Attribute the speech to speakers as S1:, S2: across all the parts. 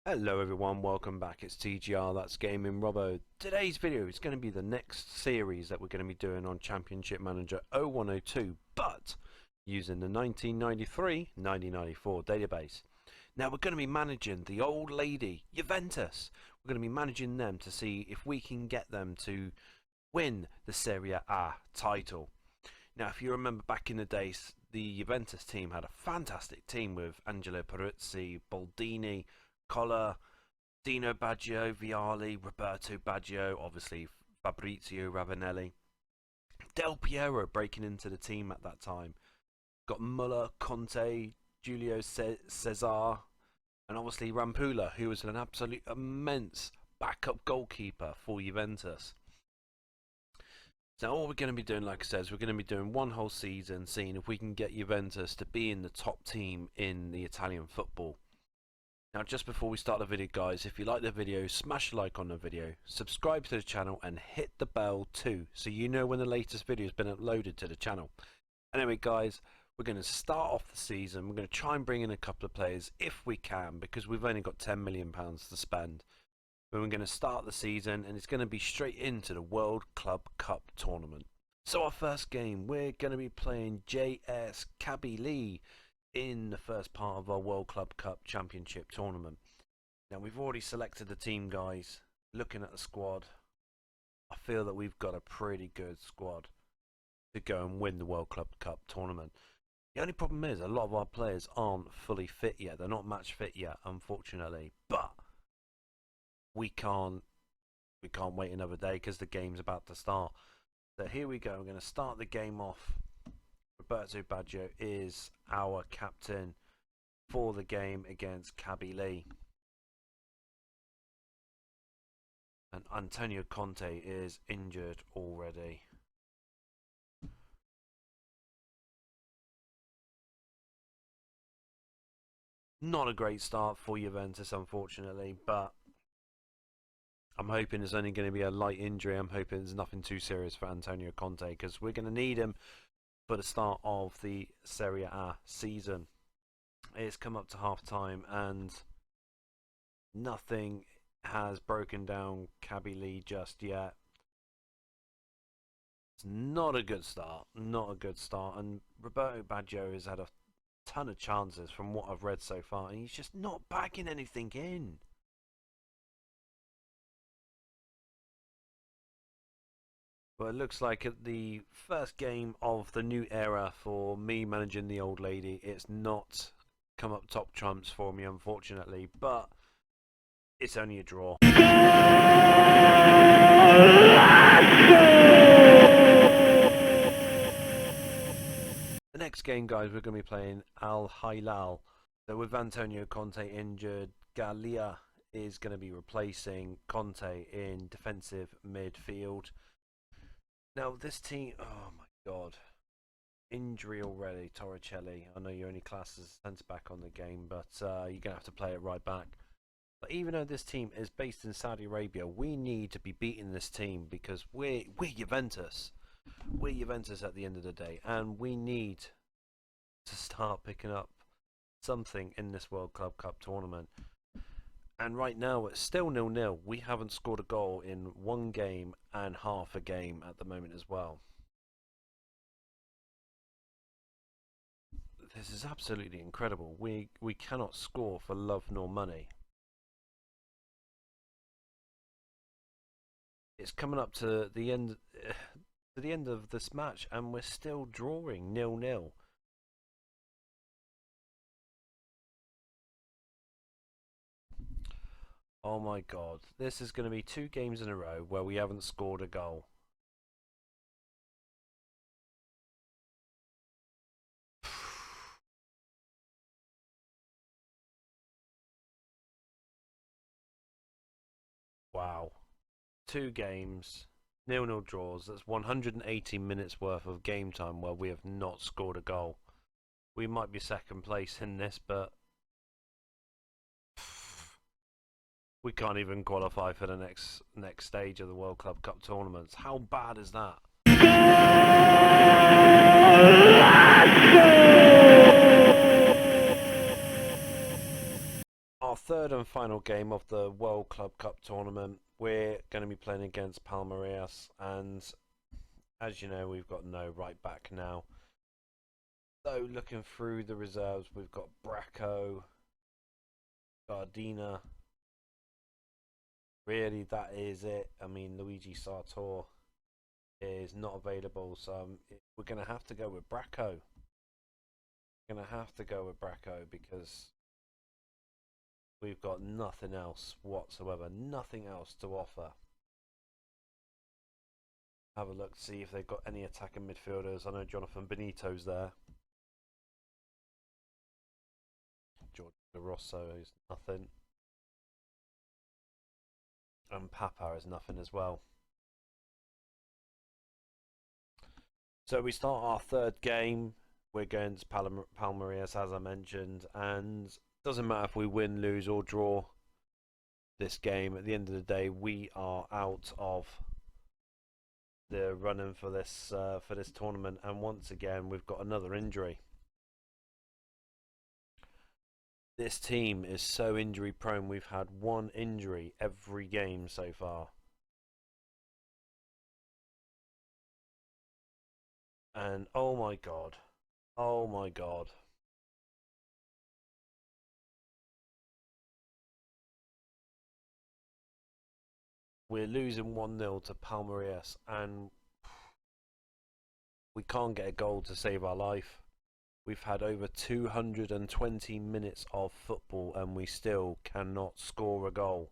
S1: Hello everyone, welcome back. It's TGR, that's Gaming Robo. Today's video is going to be the next series that we're going to be doing on Championship Manager 0102, but using the 1993-1994 database. Now we're going to be managing the old lady, Juventus. We're going to be managing them to see if we can get them to win the Serie A title. Now if you remember back in the days, the Juventus team had a fantastic team with Angelo Peruzzi, Baldini, Collar, Dino Baggio, Vialli, Roberto Baggio, obviously Fabrizio Ravanelli, Del Piero breaking into the team at that time. Got Muller, Conte, Julio Cesar, and obviously Rampula, who was an absolute immense backup goalkeeper for Juventus. So all we're going to be doing, like I said, is we're going to be doing one whole season, seeing if we can get Juventus to be in the top team in the Italian football. Now just before we start the video guys, if you like the video, smash a like on the video, subscribe to the channel and hit the bell too, so you know when the latest video has been uploaded to the channel. Anyway guys, we're going to start off the season. We're going to try and bring in a couple of players if we can, because we've only got £10 million to spend. But we're going to start the season and it's going to be straight into the World Club Cup tournament. So our first game, we're going to be playing JS Kabylie in the first part of our World Club Cup Championship tournament. Now we've already selected the team guys. Looking at the squad, I feel that we've got a pretty good squad to go and win the World Club Cup tournament. The only problem is a lot of our players aren't fully fit yet. They're not match fit yet, unfortunately. But we can't wait another day because the game's about to start. So here we go. We're going to start the game off. Roberto Baggio is our captain for the game against Kabylie. And Antonio Conte is injured already. Not a great start for Juventus, unfortunately, but I'm hoping it's only going to be a light injury. I'm hoping it's nothing too serious for Antonio Conte, because we're going to need him for the start of the Serie A season. It's come up to half time and nothing has broken down Kabylie just yet. It's not a good start, and Roberto Baggio has had a ton of chances from what I've read so far, and he's just not backing anything in. Well, it looks like at the first game of the new era for me managing the old lady, it's not come up top trumps for me, unfortunately, but it's only a draw. The next game, guys, we're going to be playing Al Hilal. So with Antonio Conte injured, Gallia is going to be replacing Conte in defensive midfield. Now this team, oh my god, injury already, Torricelli. I know you only class as centre back on the game, but you're going to have to play it right back. But even though this team is based in Saudi Arabia, we need to be beating this team because we're Juventus. We're Juventus at the end of the day, and we need to start picking up something in this World Club Cup tournament. And right now it's still 0-0. We haven't scored a goal in one game and half a game at the moment as well. This is absolutely incredible. We cannot score for love nor money. It's coming up to the end of this match and we're still drawing 0-0. Oh my god, this is going to be 2 games in a row where we haven't scored a goal. Wow. 2 games, 0-0 draws, that's 180 minutes worth of game time where we have not scored a goal. We might be second place in this, but we can't even qualify for the next stage of the World Club Cup tournaments. How bad is that? Our third and final final game of the World Club Cup tournament. We're going to be playing against Palmeiras, and as you know, we've got no right back now. So looking through the reserves, we've got Bracco, Gardina. Really, that is it. I mean, Luigi Sartor is not available, so we're going to have to go with Bracco. Because we've got nothing else whatsoever, nothing else to offer. Have a look, see if they've got any attacking midfielders. I know Jonathan Benito's there. George Rosso is nothing. And Papa is nothing as well. So we start our third game. We're going to Palmeiras, as I mentioned, and it doesn't matter if we win, lose, or draw this game. At the end of the day, we are out of the running for this tournament, and once again, we've got another injury. This team is so injury prone. We've had one injury every game so far. And oh my god. Oh my god. We're losing 1-0 to Palmeiras, and we can't get a goal to save our life. We've had over 220 minutes of football and we still cannot score a goal.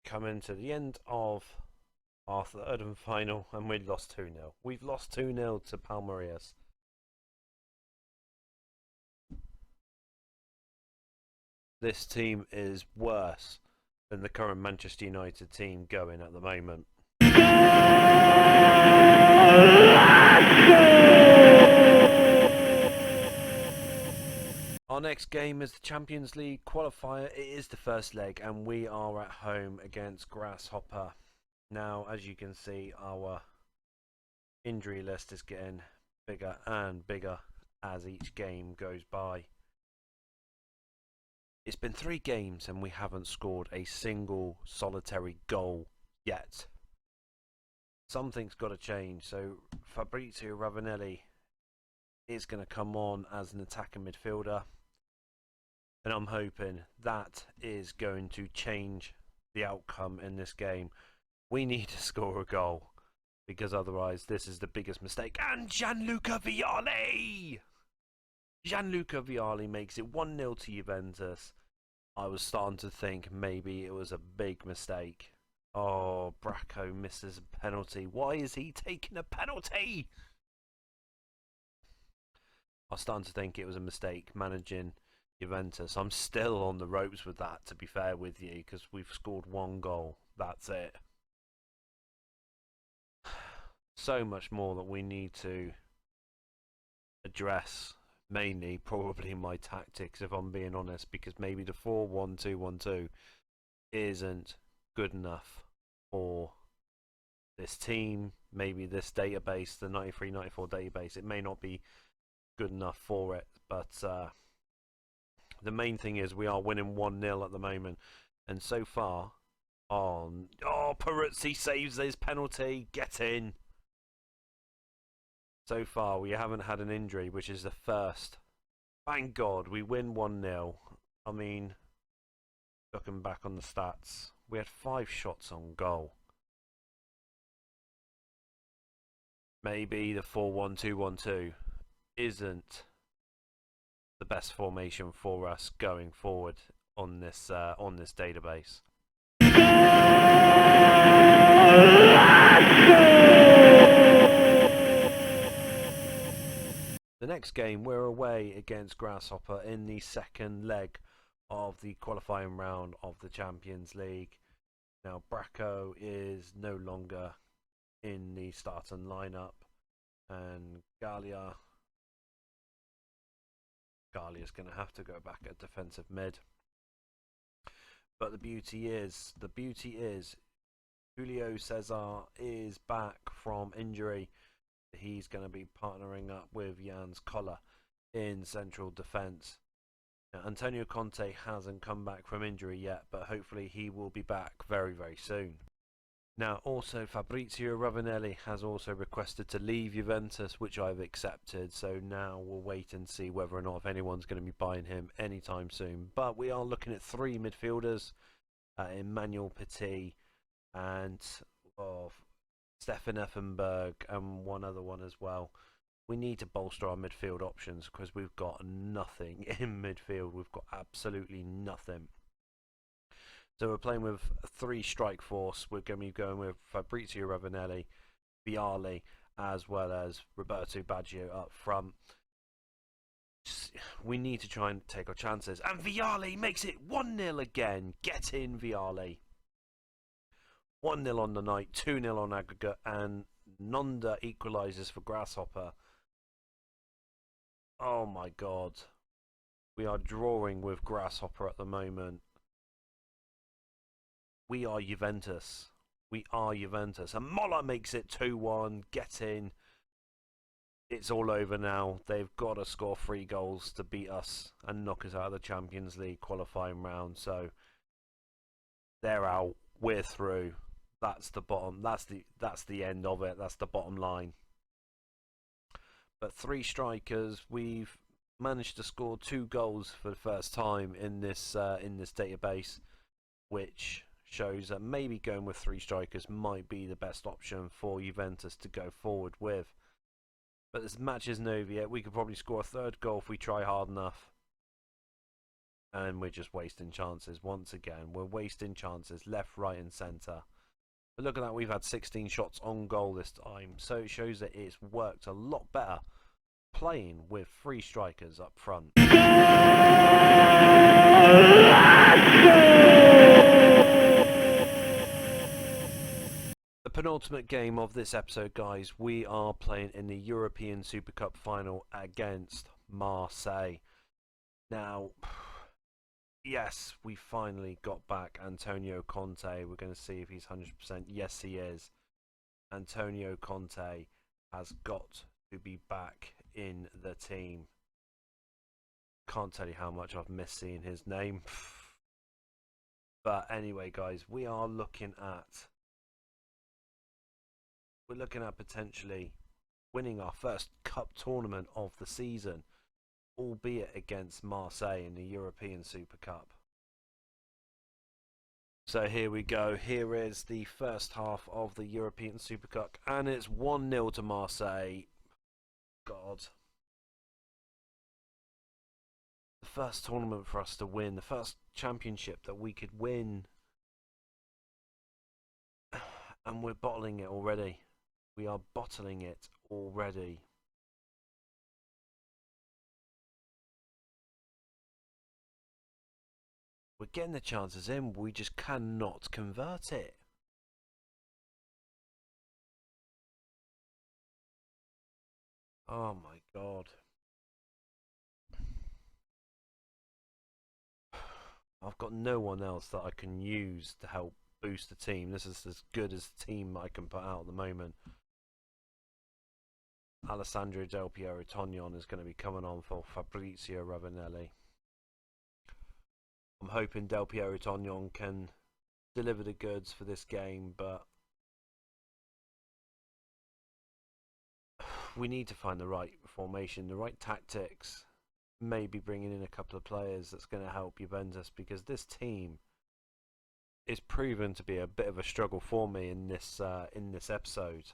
S1: Coming to the end of our third and final, and we lost 2-0. We've lost 2-0 to Palmeiras. This team is worse than the current Manchester United team going at the moment. Our next game is the Champions League qualifier. It is the first leg and we are at home against Grasshopper. Now, as you can see, our injury list is getting bigger and bigger as each game goes by. It's been 3 games and we haven't scored a single solitary goal yet. Something's got to change. So Fabrizio Ravanelli is going to come on as an attacking midfielder. And I'm hoping that is going to change the outcome in this game. We need to score a goal, because otherwise this is the biggest mistake. And Gianluca Vialli! Gianluca Vialli makes it 1-0 to Juventus. I was starting to think maybe it was a big mistake. Oh, Bracco misses a penalty. Why is he taking a penalty? I was starting to think it was a mistake managing Juventus. I'm still on the ropes with that, to be fair with you, because we've scored 1 goal. That's it. So much more that we need to address. Mainly, probably my tactics, if I'm being honest, because maybe the 4-1-2-1-2 isn't good enough for this team. Maybe this database, the 93-94 database, it may not be good enough for it. But the main thing is we are winning 1-0 at the moment, and so far, Peruzzi saves his penalty. Get in. So far, we haven't had an injury, which is the first. Thank God, we win 1-0. I mean, looking back on the stats, we had 5 shots on goal. Maybe the 4-1-2-1-2 isn't the best formation for us going forward on this database. The next game, we're away against Grasshopper in the second leg of the qualifying round of the Champions League. Now, Bracco is no longer in the starting lineup, and Gallia's going to have to go back at defensive mid. But the beauty is, Julio Cesar is back from injury. He's going to be partnering up with Jan's Collar in central defence. Antonio Conte hasn't come back from injury yet, but hopefully he will be back very, very soon. Now, also Fabrizio Ravanelli has also requested to leave Juventus, which I've accepted. So now we'll wait and see whether or not if anyone's going to be buying him anytime soon. But we are looking at three midfielders, Emmanuel Petit and Stefan Effenberg and one other one as well. We need to bolster our midfield options because we've got nothing in midfield. We've got absolutely nothing. So we're playing with a three strike force. We're going to be going with Fabrizio Ravanelli, Vialli, as well as Roberto Baggio up front. We need to try and take our chances. And Vialli makes it 1-0 again. Get in, Vialli. 1-0 on the night, 2-0 on aggregate, and Nonda equalises for Grasshopper. Oh my god. We are drawing with Grasshopper at the moment. We are Juventus. We are Juventus. And Moller makes it 2-1. Get in. It's all over now. They've got to score 3 goals to beat us and knock us out of the Champions League qualifying round. So they're out. We're through. That's the bottom. That's the end of it. That's the bottom line. But 3 strikers. We've managed to score 2 goals for the first time in this database, which shows that maybe going with 3 strikers might be the best option for Juventus to go forward with. But this match isn't over yet. We could probably score a 3rd goal if we try hard enough. And we're just wasting chances once again. We're wasting chances left, right and centre. But look at that, we've had 16 shots on goal this time. So it shows that it's worked a lot better playing with 3 strikers up front. The penultimate game of this episode, guys, we are playing in the European Super Cup final against Marseille. Now, yes, we finally got back Antonio Conte. We're going to see if he's 100%. Yes, he is. Antonio Conte has got to be back in the team. Can't tell you how much I've missed seeing his name. But anyway, guys, we're looking at potentially winning our first cup tournament of the season, albeit against Marseille in the European Super Cup. So here we go. Here is the first half of the European Super Cup, and it's 1-0 to Marseille. God. The first tournament for us to win, the first championship that we could win. And we're bottling it already. We are bottling it already. We're getting the chances in, we just cannot convert it. Oh my god. I've got no one else that I can use to help boost the team. This is as good as the team I can put out at the moment. Alessandro Del Piero Tognon is going to be coming on for Fabrizio Ravanelli. I'm hoping Del Piero Tognon can deliver the goods for this game, but we need to find the right formation, the right tactics. Maybe bringing in a couple of players that's going to help Juventus, because this team is proven to be a bit of a struggle for me in this episode.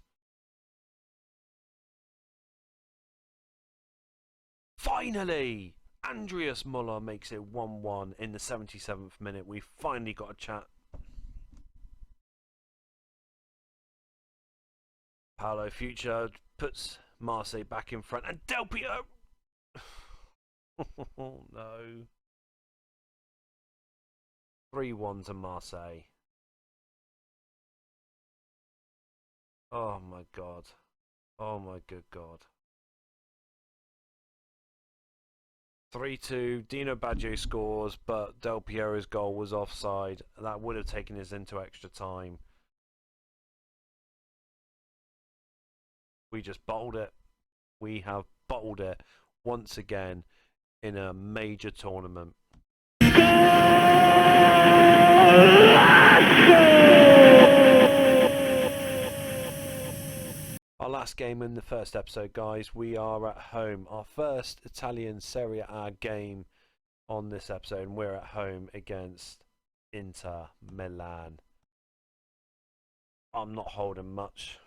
S1: Finally, Andreas Muller makes it 1-1 in the 77th minute. We finally got a chat. Paolo Future puts Marseille back in front, and Del Piero. Oh no. 3-1 to Marseille. Oh my god. Oh my good god. 3-2, Dino Baggio scores, but Del Piero's goal was offside. That would have taken us into extra time. We just bottled it. We have bottled it once again in a major tournament. Our last game in the first episode, guys. We are at home. Our first Italian Serie A game on this episode, and we're at home against Inter Milan. I'm not holding much,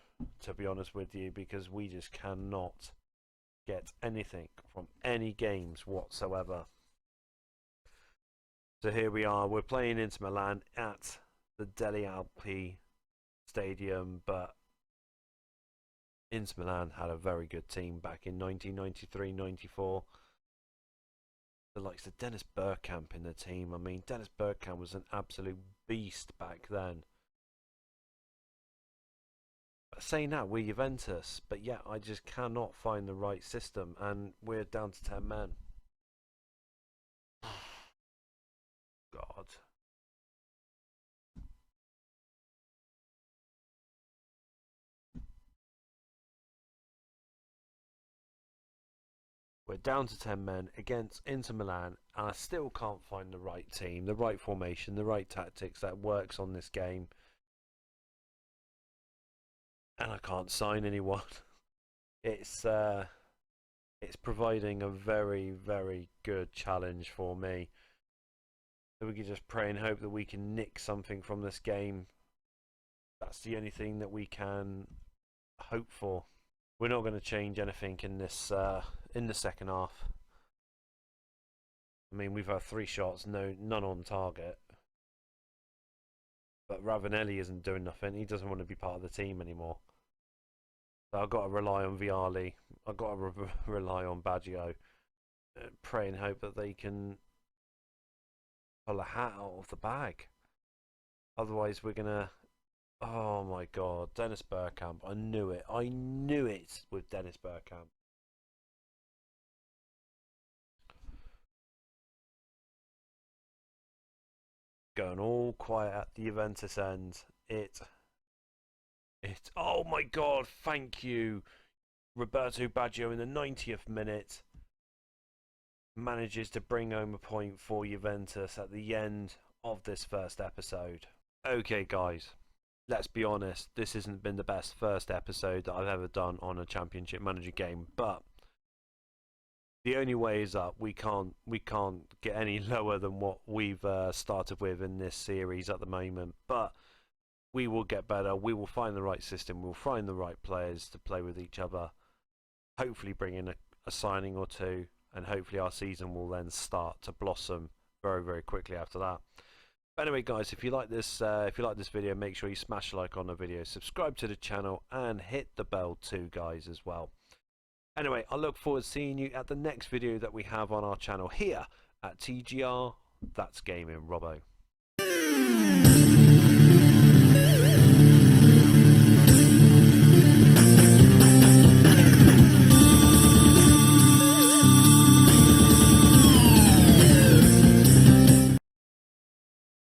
S1: to be honest with you, because we just cannot get anything from any games whatsoever. So here we are. We're playing Inter Milan at the Delle Alpi Stadium, but Inter Milan had a very good team back in 1993-94. The likes of Dennis Bergkamp in the team. I mean, Dennis Bergkamp was an absolute beast back then. But saying that, we're Juventus, but yeah, I just cannot find the right system, and we're down to 10 men. God. We're down to 10 men against Inter Milan, and I still can't find the right team, the right formation, the right tactics that works on this game. And I can't sign anyone. It's providing a very, very good challenge for me. So we can just pray and hope that we can nick something from this game. That's the only thing that we can hope for. We're not going to change anything in this in the second half. I mean, we've had 3 shots, none on target. But Ravanelli isn't doing nothing. He doesn't want to be part of the team anymore. So I've got to rely on Vialli. I've got to rely on Baggio. Pray and hope that they can pull a hat out of the bag. Otherwise, we're going to... Oh my God, Dennis Bergkamp. I knew it. I knew it with Dennis Bergkamp. Going all quiet at the Juventus end. Oh my God, thank you. Roberto Baggio in the 90th minute manages to bring home a point for Juventus at the end of this first episode. Okay, guys. Let's be honest, this hasn't been the best first episode that I've ever done on a Championship Manager game, but the only way is up. We can't get any lower than what we've started with in this series at the moment, but we will get better. We will find the right system. We'll find the right players to play with each other. Hopefully bring in a signing or two, and hopefully our season will then start to blossom very, very quickly after that. But anyway, guys, if you like this video, make sure you smash a like on the video, subscribe to the channel, and hit the bell too, guys, as well. Anyway, I look forward to seeing you at the next video that we have on our channel here at TGR. That's Gaming Robo.